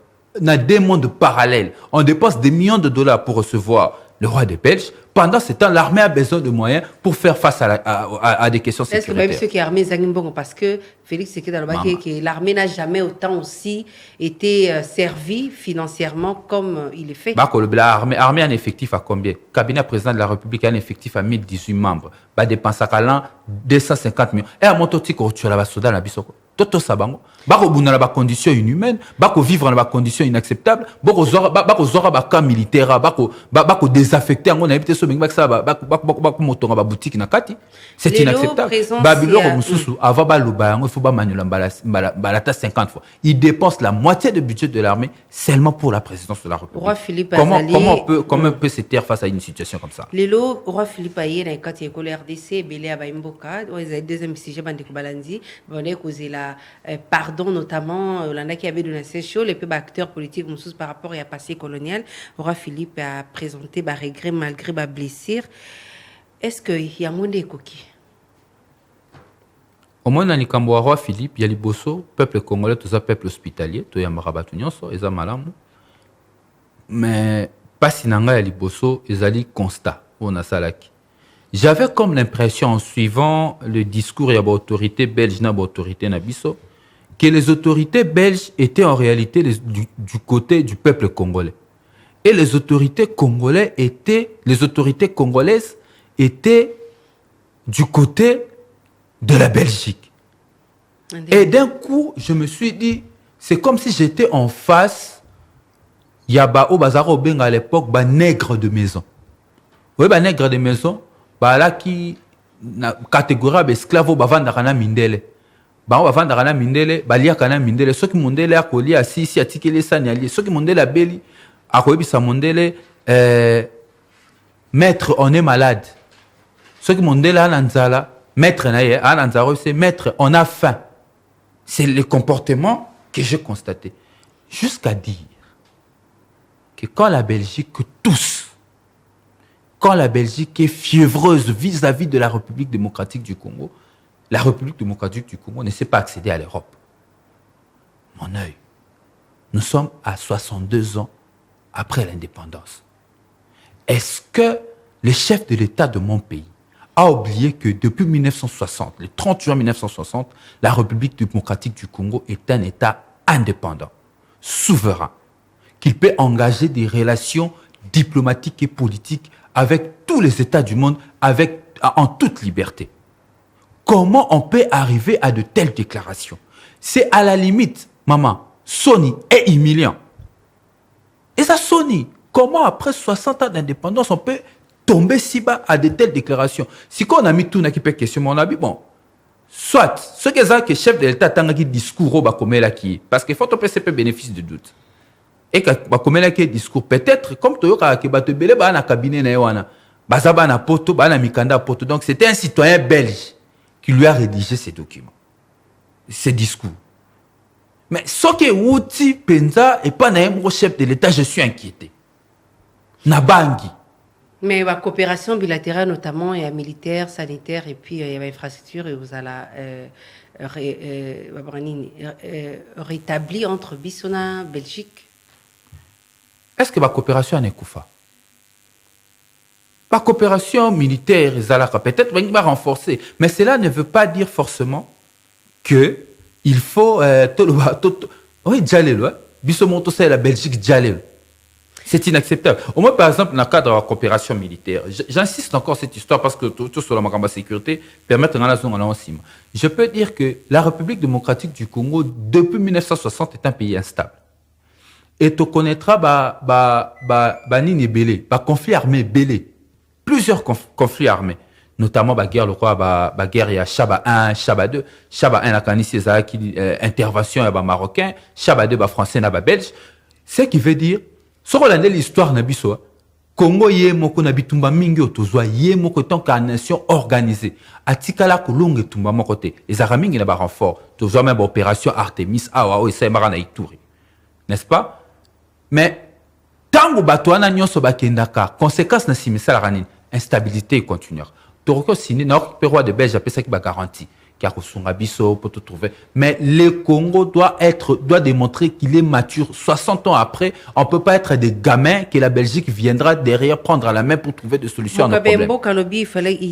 dans des mondes parallèles. On dépense des millions de dollars pour recevoir le roi des Belges. Pendant ce temps, l'armée a besoin de moyens pour faire face à des questions sécuritaires. Est-ce que même ceux qui armés Zangimbongo, parce que Félix Tshisekedi a dit que l'armée n'a jamais autant aussi été servie financièrement comme il est fait. L'armée a un effectif à combien? Le cabinet président de la République a un effectif à 1018 membres. Il dépense à l'an 250 millions. Et à mon tour, tu as la soda dans la bisoko. Toto sabango. Bako buna na ba conditions inhumaines, bako vivre dans ba conditions inacceptables, bako zora ba camp militaire, bako désaffecter ngo na éviter so bengi baksa bako motonga ba boutique na kati. C'est inacceptable. Babylore mususu avant ba loba ngo il faut ba manuela balata 50 fois. Il dépense la moitié du budget de l'armée seulement pour la présidence de la République. Roi Philippe comment on peut se taire face à une situation comme ça? Lelo roi Philippe aye na kati ya école RDC belé aba imboka, oza deuxième sujet bande ko balandi, bande causer la pardon notamment l'anda qui avait donné ces shows les peu acteurs politiques par rapport à passé colonial. Roi Philippe a présenté ba regret malgré ba blessure. Est-ce que y a monde coquille? Au moins dans le roi Philippe, il y a les bosso, peuple congolais, tout ça peuple hospitalier, tout y a marabatu nyonso, eza malamu. Mais pas si nanga ya les bosso, ezali constat on a salaki. J'avais comme l'impression, en suivant le discours de l'autorité belge, l'autorité nabiso, que les autorités belges étaient en réalité du côté du peuple congolais. Et les autorités congolaises étaient du côté de la Belgique. Et d'un coup, je me suis dit, c'est comme si j'étais en face, il y a au bazar au Benga à l'époque, nègre de maison. Oui, nègre de maison. Là qui na catégorie d'esclaves bavanda kana mindele bavanda kana mindele balia kana mindele soki mondele akoli asisi atikele sani ali soki mondele abeli akoyebisa mondele maître on est malade soki mondele ananzala maître na ye ananzaro c'est maître on a faim. C'est le comportement que j'ai constaté jusqu'à dire que quand la Belgique quand la Belgique est fiévreuse vis-à-vis de la République démocratique du Congo, la République démocratique du Congo ne sait pas accéder à l'Europe. Mon œil, nous sommes à 62 ans après l'indépendance. Est-ce que le chef de l'État de mon pays a oublié que depuis 1960, le 30 juin 1960, la République démocratique du Congo est un État indépendant, souverain, qu'il peut engager des relations diplomatiques et politiques avec tous les États du monde, en toute liberté. Comment on peut arriver à de telles déclarations? C'est à la limite, maman, Sony est humiliant. Et ça, Sony, comment après 60 ans d'indépendance, on peut tomber si bas à de telles déclarations? Si on a mis tout, on a qui peut questionner, on a dit, bon, soit, ce que c'est que le chef de l'État a un discours, parce qu'il faut que c'est bénéfice de doute. Et quand on a un discours, peut-être, comme tu as dit, tu as un cabinet, donc c'était un citoyen belge qui lui a rédigé ces documents, ces discours. Mais ce que Wouti Penza et pas un chef de l'État, je suis inquiété. Nabangi. Mais la coopération bilatérale, notamment, il y a militaire, sanitaire, et puis il y a infrastructure, et vous allez rétablir entre Bissona, Belgique. Est-ce que la coopération est koufa? La coopération militaire, peut-être va renforcer, mais cela ne veut pas dire forcément que il faut oui, Djalelo, Bissomonto c'est la Belgique Djalelo. C'est inacceptable. Au moins, par exemple, dans le cadre de la coopération militaire, j'insiste encore cette histoire parce que tout sur la sécurité permet de la zone en cime. Je peux dire que la République démocratique du Congo, depuis 1960, est un pays instable. Et tu connaîtras Nini Belé, conflit armé Belé. Plusieurs conflits armés, notamment la guerre, la guerre, il y a Chaba 1, Chaba 2. Chaba 1, la canisse, intervention, il y a Marocain, Chaba 2, Français, il y a Belge. Ce qui veut dire, si on regarde l'histoire, Congo yé moko na bitumba mingi otozwa yé moko tant qu'à nation organisée. Atikala kolonge tumba moko te. Les aramingi na ba renfort. Tozwa même opération Artemis awa o esa mara na Ituri. N'est-ce pas? Mais tango bato wana nyonso bakendaka, conséquence na simisa la ranine, instabilité continuera. Toroko signé na roi de Belge appelle ça qui ba garantie qui a Biso pour te trouver. Mais le Congo doit démontrer qu'il est mature. 60 ans après, on ne peut pas être des gamins que la Belgique viendra derrière prendre à la main pour trouver des solutions à nos problèmes. Il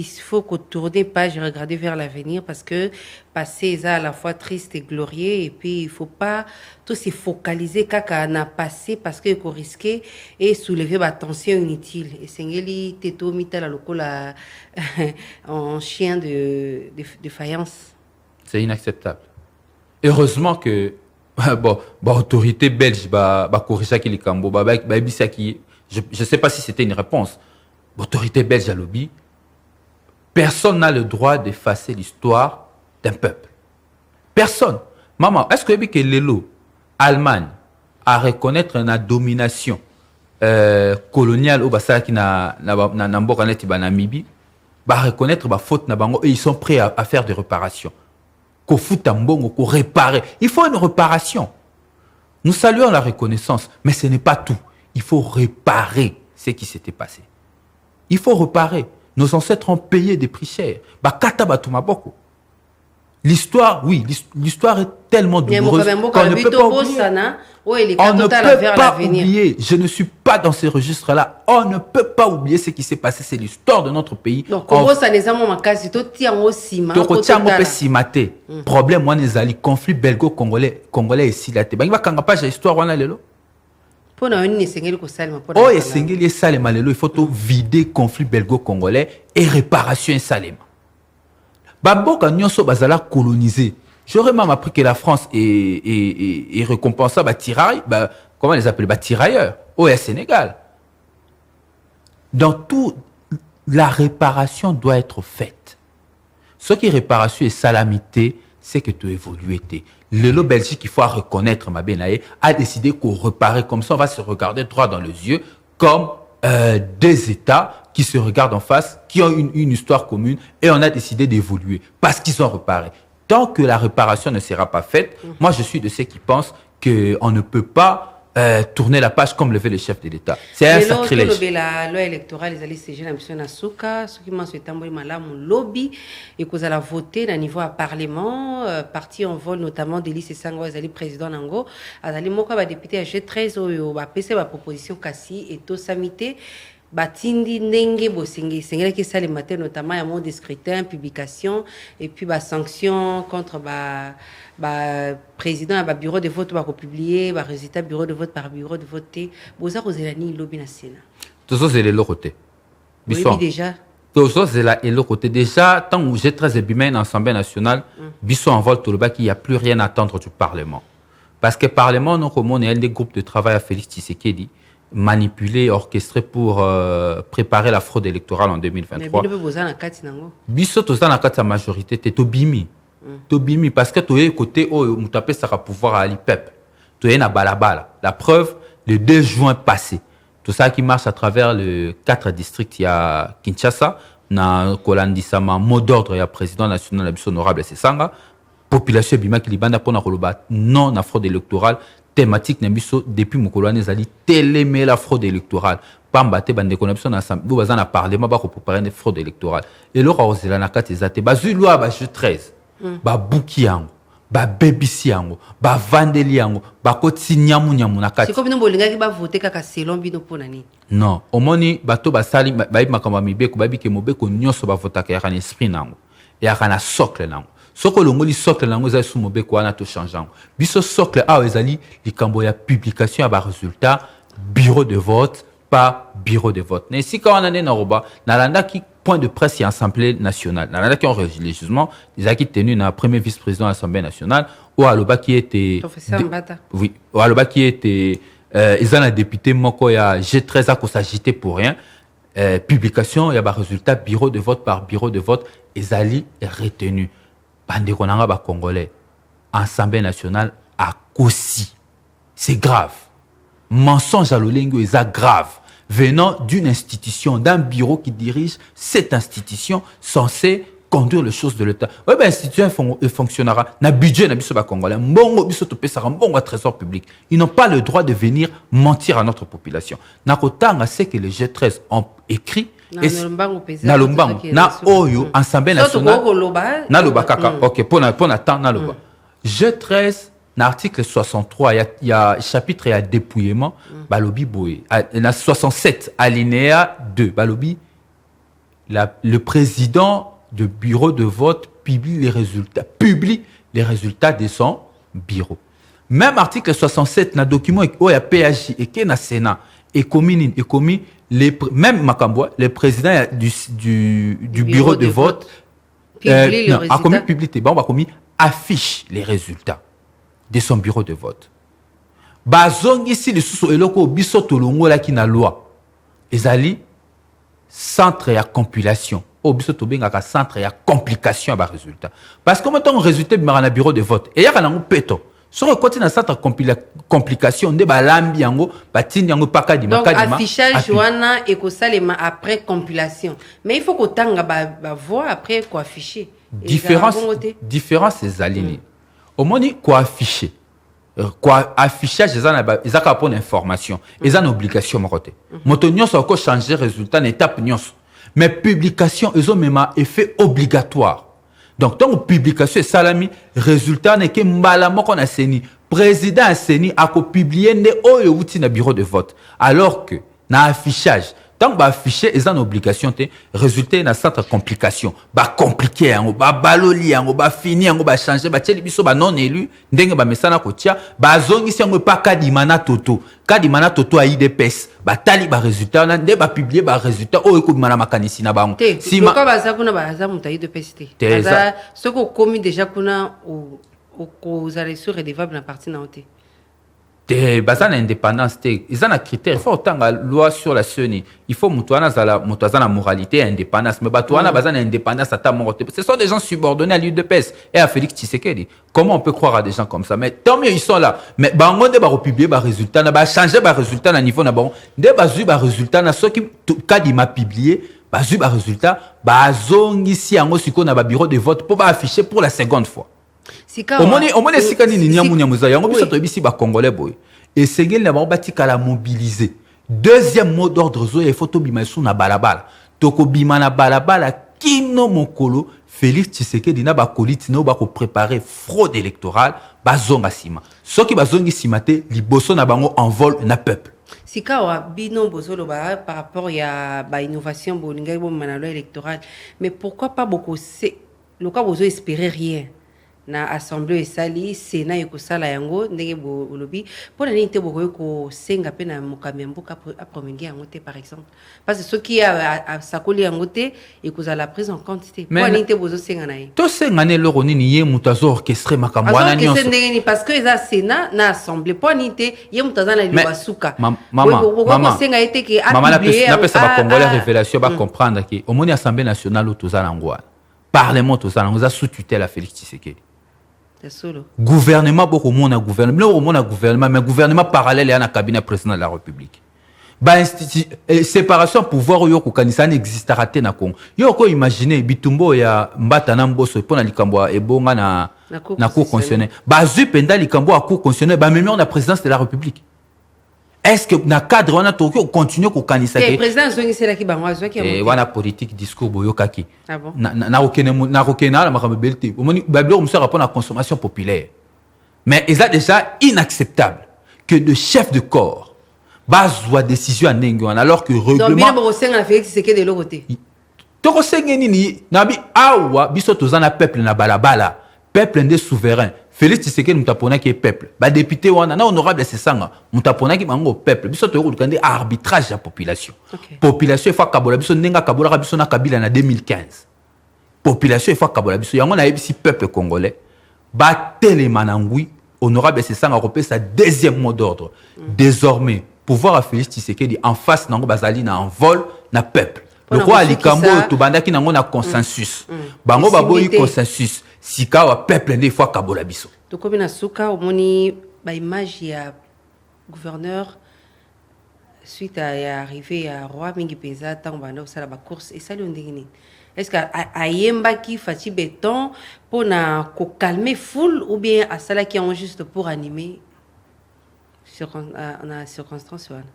faut qu'on tourne page et regarder vers l'avenir parce que passé est à la fois triste et glorieux et puis il ne faut pas tout se focaliser quand on a passé parce qu'il faut risquer et soulever la tension inutile. Et c'est ngeli teto mitala lokola en chien de faïence. C'est inacceptable. Heureusement que autorité belge corriger qui les cambo je ne sais pas si c'était une réponse. L'autorité belge à lobby, personne n'a le droit d'effacer l'histoire d'un peuple. Personne. Maman, est-ce que l'élo Allemagne à reconnaître une domination coloniale au Bassa qui n'a Namibie, reconnaître la faute na bango et ils sont prêts à faire des réparations. Ko futambongo, ko réparer. Il faut une réparation. Nous saluons la reconnaissance, mais ce n'est pas tout. Il faut réparer ce qui s'était passé. Il faut réparer. Nos ancêtres ont payé des prix chers. L'histoire, oui, l'histoire est tellement douloureuse qu'on ne peut pas oublier. On ne peut pas oublier. Je ne suis pas dans ces registres-là. On ne peut pas oublier ce qui s'est passé. C'est l'histoire de notre pays. Donc, comment ça n'est pas mon cas? C'est tout tient aussi. Problème, moi, les alliés, conflit belgo-congolais et silaté. Il va quand pas l'histoire, on a le lot. Il faut vider conflit belgo-congolais et réparation salema. Baboka nyonso bazala colonisé. J'aurais même appris que la France est récompensée comment les appeler, tirailleurs au Sénégal. Dans tout, la réparation doit être faite. Ce qui est réparation et salamité, c'est que tu évolues. Le Belgique, il faut reconnaître, a décidé qu'on réparait comme ça, on va se regarder droit dans les yeux, comme des États qui se regardent en face, qui ont une histoire commune, et on a décidé d'évoluer parce qu'ils ont réparé. Tant que la réparation ne sera pas faite, moi je suis de ceux qui pensent qu'on ne peut pas tourner la page comme le fait le chef de l'État. C'est un sacrilège. La loi électorale, les alliés la mission Nasuka, ce qui m'a souhaité mon lobby, et qu'on a voté à niveau à parlement, parti en vol notamment des listes Sango, les alliés président Nango, les moka député à G13 ou PC ma proposition Kassi et to samité. Batindi ndenge bosingi sengela ki sale matin notamment à mon de scrutin publication et puis sanction contre président à bureau de vote va publier résultat bureau de vote par bureau de vote boza rozelani lobby na Sénat tout ça c'est le côté oui déjà tout ça c'est le côté déjà tant où j'ai très ébimé dans l'Assemblée nationale biso en vol tout le bas qu'il y a plus rien à attendre du parlement parce que parlement non comme on est un des groupes de travail à Félix Tshisekedi manipulé, orchestré pour préparer la fraude électorale en 2023. Biso toza na kati la majorité te tobimi. Tobimi parce que tu es côté où mutapé sera pouvoir à l'IPEP. Tu es na balabala. La preuve le 2 juin passé. Tout ça qui marche à travers les 4 districts, il y a Kinshasa, na Kolandisama, mot d'ordre, il y a président national biso honorable Sesanga, population bima qui libanda pour na koloba non na fraude électorale. Thématique Nabiso depuis Mokoloane Zali télémé la fraude électorale. Pambate bande connexion ensemble. Nous bazan a parlé ma ba ko préparer une fraude électorale. Et le rozela na kati zate ba zulwa ba G13. Ba bukiango, ba bebisiango, ba vandeliango, ba koti nyamu na kati. C'est comme nous bolinga ki ba voter kaka selon bino ponani. Non, omoni bato ba sali ba makamba mibeko ba bike mobeko nyonso ba votaka ya kana esprit nango. Ya kana socle nango. Soko longoli socle lango za su mobeko wana to changeant biso socle a ezali likambo ya publication ya ba résultat bureau de vote pas bureau de vote ne si quand on est na roba na landa ki point de presse et assemblée nationale na landa qui ont religieusement des acquis tenus na premier vice-président de l'Assemblée nationale ou aloba qui était oui ou aloba qui était ils ont un député moko ya G13 a ko s'agiter pour rien publication ya ba résultat bureau de vote par bureau de vote ezali retenu. Bande konanga ba Congolais, Assemblée nationale a cossi. C'est grave. Mensonge à l'olengo est grave. Venant d'une institution, d'un bureau qui dirige cette institution censée conduire les choses de l'État. Oui, ben, l'institution fonctionnera. Na budget, na biso ba Congolais. Mbongo, biso to pesara, mbongo, trésor public. Ils n'ont pas le droit de venir mentir à notre population. Na kotanga, c'est que les G13 ont écrit. Na lombango. Na oyo, Assemblée nationale. Na loba kaka. Ok, pour temps, na loba. G13, dans l'article 63, il y a chapitre et dépouillement. Balobi boye. Na 67, alinéa 2. Balobi. Le président du bureau de vote publie les résultats de son bureau. Même article 67, dans le document où il y a PAJ et qui est dans le Sénat, et commis même Makamboa, le président du bureau de vote, a commis publicité, on va commis affiche les résultats de son bureau de vote. Bazong ici, le sous eloko biso tolongo la qui na loi. Ezali centre et à compilation. Au biso tobengaka centre et à complication à résultat. Parce que maintenant résultat bi na bureau de vote et ya kana peto. Sur le côté dans centre complication de balambi yango batini yango pakadi makadi. Donc affichage wana et ko salema après compilation. Mais il faut que tanga ba voir après quoi afficher. Différence ces alignés. Au moins quoi afficher. Quoi affichage ils ont pour information ils ont une obligation morote motonyo ça encore changer résultat en étape nyos mais publication ils ont même un effet obligatoire donc tant publication salami résultat n'est que mbala moko na seni président seni a ko publier ne oyo outi na bureau de vote alors que na affichage tant ba afficher ils ont une obligation te résultat na centre complication ba compliqué yango ba baloli yango ba fini yango ba changer ba teli biso ba non élu ndenge ba mesana ko tia ba zongisi yango pa kadimana toto a IDPS ba tali ba résultat na nde ba publier ba résultat o ko mana makanisi na bango si ma ka baza kuna baza muta IDPS te baza ce ko komi déjà kuna au zale sur redevable na partie na ote te bazana indépendance te ils ont un critère il faut autant la loi sur la CENI il faut mutuana zala moralité et indépendance mais batuana bazana indépendance à ta mort ce sont des gens subordonnés à l'UDPS et à Félix Tshisekedi comment on peut croire à des gens comme ça mais tant mieux ils sont là mais bango de ba republier ba résultat na ba changer ba résultat na niveau na bon de ba zu ba résultat na ceux qui kadi ma publié ba zu ba résultat ba zongisi yango siko na ba bureau de vote pour ba afficher pour la seconde fois. Au moins, si ni nyamunya muza yango biso to bisi ba congolais boy. Et sengel na ba batika la mobiliser. Deuxième mot d'ordre zo e photo bimasu na balabala. Toko bima na balabala kino mokolo Félix Tshisekedi na ba koliti na ba ko préparer fraude électorale bazonga sima. Soki bazongi sima te liboso na bango envol na peuple. Sikawa bino bozolo ba par rapport ya ba innovation bolinga bo manalo électorale. Mais pourquoi pas beaucoup c'est le cas bozo espérer rien. Na assemblée esali sénat ekosala yango ndenge bolobi pour nani te bokoyo ko senga pe na mokambi mboka a promulguer yango te par exemple parce que ce qui a sakoli yango te ekozala prise en compte te pour nani te bozo senga na ye to senga ne loro nini ye mutazo orchestrer makambo wana nyonso c'est ndenge ni parce que eza sénat na assemblée pour nani te ye mutaza na libasuka maman senga ete ke a publier na pesa ba congolais révélation ba comprendre que au moni assemblée nationale tozala ngwa parlement tozala ngwa sous tutelle à Félix Tshisekedi. Gouvernement beaucoup mon gouvernement mais gouvernement parallèle à un cabinet président de la République. Séparation pouvoir yo kukanisa n'existera te na Congo. Yo ko imaginer bitumbo ya mbata na mboso pona likambo ebonga na cour constitutionnelle. Bazu penda likambo a cour constitutionnelle ba même na présidence de la République. Est-ce que na cadre on a Tokyo continue ko kanisa ke président zongi c'est là qui bango azwa ki wana politique discours boyokaki ah bon na okena la makambo belti omoni bablo monsieur répond à consommation populaire mais il est déjà inacceptable que de chef de corps bazwa décision en nengwana alors que règlement donc bien bo senga na Félix Tshisekedi de l'autre to senga nini nabi awa biso tozana peuple na balabala peuple ndé souverain Félix Tshisekedi mutapona ki peuple ba député wana na honorable sesanga mutapona ki bango peuple biso to yokandi arbitrage ya population population fa kabola biso ndenga kabola biso na Kabila na 2015 population fa kabola biso yango na yebisi peuple congolais ba telema na ngui honorable sesanga repé sa deuxième mot d'ordre désormais pouvoir à Félix Tshisekedi en face nango bazali na envol na peuple le roi alikambo to bandaki nango na consensus bango baboyi consensus sika wa peuple des fois kabola biso to komi na suka omoni ba image ya gouverneur suite à arrivé à roi mingi peza tant banda osala ba course et ça le ndingini Est-ce que ayemba qui fati béton pour na ko calmer foule ou bien à cela qui est juste pour animer na circonstance wana?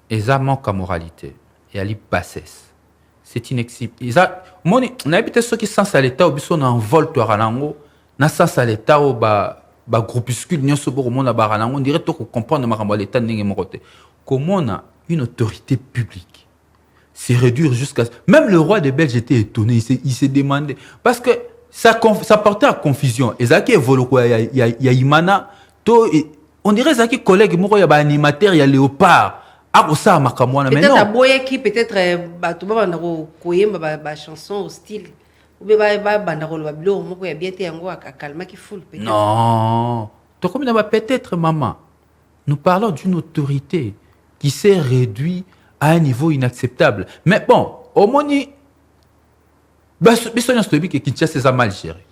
Eza manque à moralité et à bassesse. C'est inacceptable. Eza moni na habité ceux qui sens à l'état ou biso na envol to ranango na sens à l'état ou ba groupuscule nyonso bo mona ba ranango on dirait to ko comprendre makambo l'état ndenge mokote. Comment on a une autorité publique c'est réduire jusqu'à... Même le roi des Belges était étonné, il s'est demandé. Parce que ça portait à confusion. Et ça qui est voloko, il y a Imana, on dirait ça qui est collègue, il y a animateur, il y a Léopard. Ah, ça, peut-être à Boye qui peut-être tout le monde a chanson au style. Ou bien il y a bien été à calmer qui foule. Non. Peut-être, maman, nous parlons d'une autorité qui s'est réduite à un niveau inacceptable. Mais bon, au moins, Kinshasa c'est mal géré.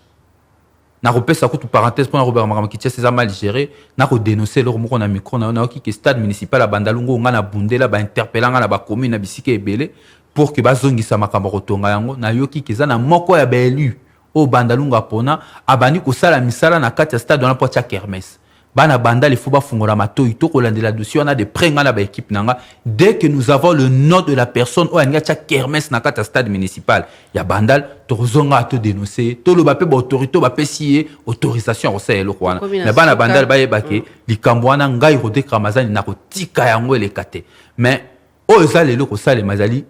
Na repé ça coûte parenthèse pour Robert Marama Kinshasa c'est mal géré. Na ko dénoncer leur moko na micro na ki stade municipal à Bandalungu nga na bundela ba interpeller nga na ba commune na bisike ebele pour que bazongisa makambo kotonga yango na yoki keza na moko ya ba élu au Bandalungu apona abani ko sala misala na kati ya stade na pocha kermesse. Bana bandal il faut ba fungola matoi to ko landela dossier on a des prenga na ba équipe nanga dès que nous avons le nom de la personne o anga cha kermesse na kata stade municipal ya bandal to zonga to dénoncer to lo ba pe ba autorité ba pe sié autorisation ça elo kwana mais bana bandal ba yebake likambwana ngai ko de kramazani na ko tika yango elekate mais o ezale lo ko sale mazali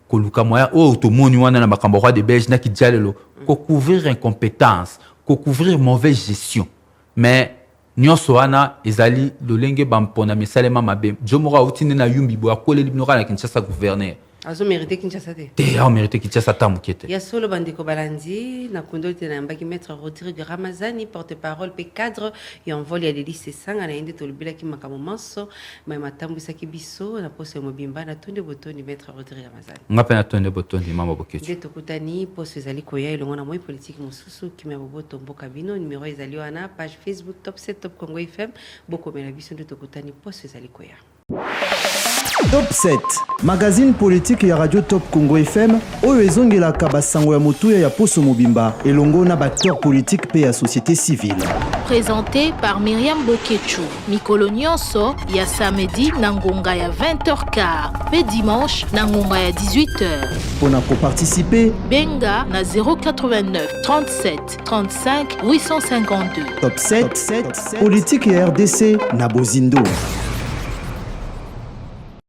ko luka moya o to moni wana na makambo roi de Belge na ki dialelo ko couvrir incompétence ko couvrir mauvaise gestion mais nyonso wana ezali lolenge bampona misalema mabe jomora utine na yumbi bo akole libnoka na Kinshasa gouverneur azo mérité Kinshasa te a mérité Kinshasa tamukete ya solo bandeko balandi na kondolite na mbaki maître Rodrigue Ramazani porte-parole pe cadre et envol ya Lelise Sanga na inde tolubila ki makamo manso ma matambisa ki biso na poso mobimba na tonde botoni maître Rodrigue Ramazani ngape na tonde botoni mama boketu de tokutani poso ezali koya elongo na moi politique mosusu ki ma boboto mboka bino numéro ezali wana page Facebook Top 7 Top Congo FM boko mena biso de tokutani poso ezali koya. Top 7, magazine politique ya Radio Top Congo FM, oyo ezongelaka basango ya motuya ya poso mobimba, elongo na acteur politique pe ya société civile. Présenté par Myriam Boketchou. Mikolo nyonso ya samedi na ngonga ya 20h15 pe dimanche na ngonga ya 18h. Pona ko participer, benga na 089 37 35 852. Top 7, politique ya RDC na Bozindo.